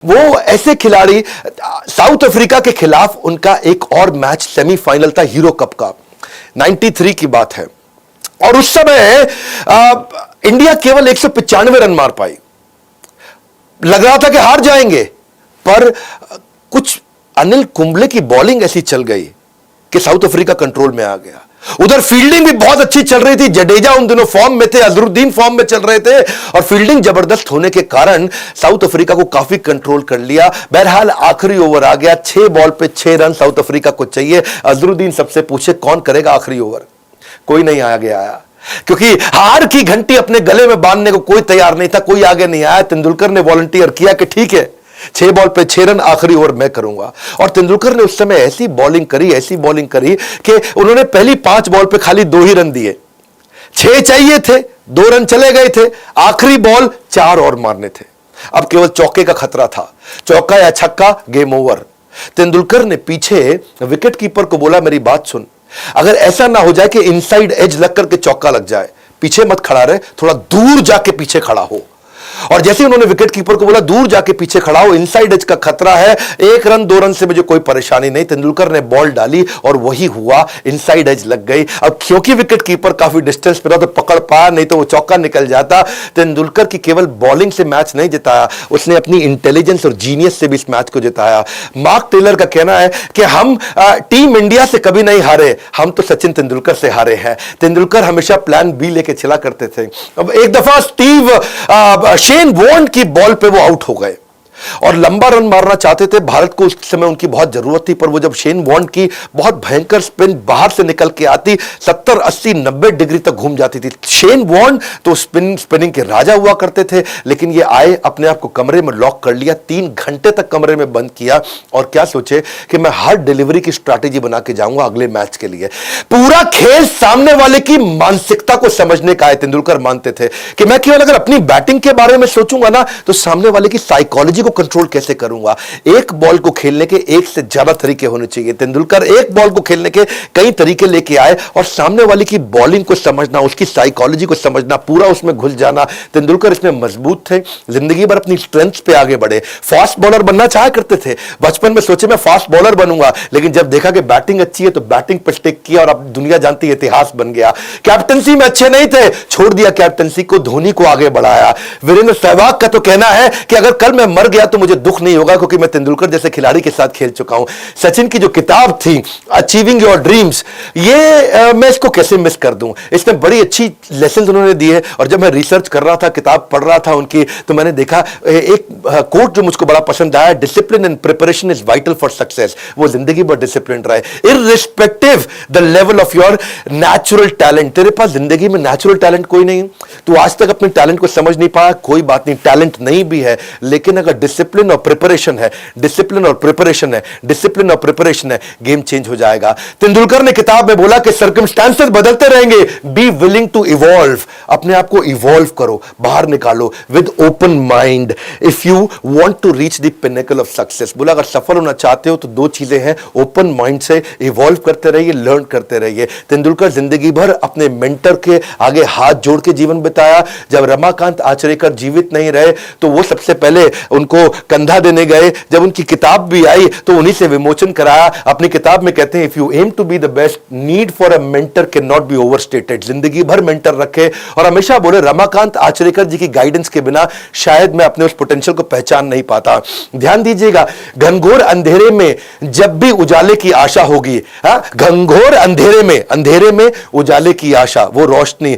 वो ऐसे खिलाड़ी, साउथ अफ्रीका के खिलाफ उनका एक और मैच सेमीफाइनल था हीरो कप का, 93 की बात है, और उस समय इंडिया केवल 195 रन मार पाई। लग रहा था कि हार जाएंगे, पर कुछ अनिल कुंबले की बॉलिंग ऐसी चल गई कि साउथ अफ्रीका कंट्रोल में आ गया। उधर फील्डिंग भी बहुत अच्छी चल रही थी, जडेजा उन दिनों फॉर्म में थे, अजरुद्दीन फॉर्म में चल रहे थे, और फील्डिंग जबरदस्त होने के कारण साउथ अफ्रीका को काफी कंट्रोल कर लिया। बहरहाल आखिरी ओवर आ गया, 6 बॉल पे 6 रन साउथ अफ्रीका को चाहिए। अजरुद्दीन सबसे पूछे कौन करेगा आखिरी ओवर, कोई नहीं आगे आया, क्योंकि हार की घंटी अपने गले में बांधने को कोई तैयार नहीं था, कोई आगे नहीं आया। तेंदुलकर ने वॉलंटियर किया कि ठीक है, 6 बॉल पे 6 रन आखिरी ओवर मैं करूंगा। और तेंदुलकर ने उस समय ऐसी बॉलिंग करी कि उन्होंने पहली 5 बॉल पे खाली 2 ही रन दिए, 6 चाहिए थे, 2 रन चले गए थे, आखिरी बॉल 4 और मारने थे। अब केवल चौके का खतरा था, चौका या छक्का, गेम ओवर। तेंदुलकर ने पीछे विकेट कीपर को बोला, मेरी बात सुन, अगर ऐसा ना हो जाए कि इनसाइड एज लग करके चौका लग जाए, पीछे मत खड़ा रहे, थोड़ा दूर जाके पीछे खड़ा हो। और जैसे उन्होंने विकेट कीपर को बोला दूर जाके पीछे खड़ा हो, इनसाइड एज का खतरा है, 1 रन 2 रन से मुझे कोई परेशानी नहीं। तेंदुलकर ने बॉल डाली और वही हुआ, इनसाइड एज लग गई। अब क्योंकि विकेट कीपर काफी डिस्टेंस पे रहा तो पकड़ पाया, नहीं तो वो चौका निकल जाता। तेंदुलकर की केवल बॉलिंग से मैच नहीं जिताया, उसने अपनी इंटेलिजेंस और जीनियस से भी इस मैच को जिताया। मार्क टेलर का कहना है कि हम टीम इंडिया से कभी नहीं हारे, हम तो सचिन तेंदुलकर से हारे हैं। तेंदुलकर हमेशा प्लान बी लेके चला करते थे। अब एक दफा शेन वॉर्न की बॉल पे वो आउट हो गए और लंबा रन मारना चाहते थे, भारत को उस समय उनकी बहुत जरूरत थी, पर वो जब शेन वॉर्न की बहुत भयंकर स्पिन बाहर से निकल के आती, 70 80 90 डिग्री तक घूम जाती थी। शेन वॉर्न तो स्पिनिंग के राजा हुआ करते थे, लेकिन ये आए, अपने आप को कमरे में लॉक कर लिया, 3 घंटे तक कमरे में बंद किया और क्या सोचे कि मैं हर डिलीवरी की स्ट्रैटेजी बना के जाऊंगा अगले मैच के लिए। पूरा खेल सामने वाले की मानसिकता को समझने का है। तेंदुलकर मानते थे कि मैं केवल अगर अपनी बैटिंग के बारे में सोचूंगा ना, तो सामने वाले की साइकोलॉजी कंट्रोल कैसे करूंगा। एक बॉल को खेलने के एक से ज्यादा तरीके होने चाहिए। तेंदुलकर एक बॉल को खेलने के कई तरीके लेके आए और सामने वाले की बॉलिंग को समझना, उसकी साइकोलॉजी को समझना, पूरा उसमें घुल जाना। तेंदुलकर इसमें मजबूत थे, जिंदगी भर अपनी स्ट्रेंथ पे आगे बढ़े। फास्ट बॉलर बनना चाहा करते थे, बचपन में सोचे मैं फास्ट बॉलर बनूंगा, लेकिन जब देखा कि बैटिंग अच्छी है तो बैटिंग पर स्टिक किया और अब दुनिया जानती है, इतिहास बन गया। कैप्टनसी में अच्छे नहीं थे, छोड़ दिया कैप्टनसी को, धोनी को आगे बढ़ाया। वीरेंद्र सहवाग का तो कहना है कि अगर कल मैं मर गया तो मुझे दुख नहीं होगा, क्योंकि मैं तेंदुलकर जैसे खिलाड़ी के साथ खेल चुका हूं। सचिन की जो किताब थी अचीविंग योर ड्रीम्स, ये मैं इसको कैसे मिस कर दूं। इसमें बड़ी अच्छी लेसन उन्होंने दिए, और जब मैं रिसर्च कर रहा था, किताब पढ़ रहा था उनकी, तो मैंने देखा एक कोट जो मुझको बड़ा पसंद आया, discipline and preparation is vital for success. वो जिंदगी भर डिसिप्लिन रहे, irrespective the level of your natural talent. तेरे पास जिंदगी में नेचुरल टैलेंट कोई नहीं, तू आज तक अपने टैलेंट को समझ नहीं पाया, कोई बात नहीं, टैलेंट नहीं भी है, लेकिन अगर डिसिप्लिन और प्रिपरेशन है, डिसिप्लिन और प्रिपरेशन है, डिसिप्लिन और प्रिपरेशन है, गेम चेंज हो जाएगा। तेंदुलकर ने किताब में बोला कि सर्कमस्टेंसेस बदलते रहेंगे, बी विलिंग टू इवॉल्व। अपने आप को इवॉल्व करो, बाहर निकालो with open mind if you want to reach the pinnacle of success. बोला अगर सफल होना चाहते हो तो 2 चीजें हैं, ओपन माइंड से इवॉल्व करते रहिए, लर्न करते रहिए। तेंदुलकर जिंदगी भर अपने मेंटर के आगे हाथ जोड़ के जीवन बिताया। जब रमाकांत आचरेकर जीवित नहीं रहे तो वो सबसे पहले उनको कंधा देने गए। जब उनकी किताब भी आई तो उन्हीं से विमोचन कराया। अपनी किताब में कहते हैं, if you aim to be the best, need for a mentor cannot be overstated. जिंदगी भर मेंटर रखे, और हमेशा बोले रमाकांत आचरेकर जी की गाइडेंस के बिना शायद मैं अपने उस पोटेंशियल को पहचान नहीं पाता। ध्यान दीजिएगा, घनघोर अंधेरे में जब भी उजाले की आशा होगी, घनघोर अंधेरे में उजाले की आशा, वो रोशनी,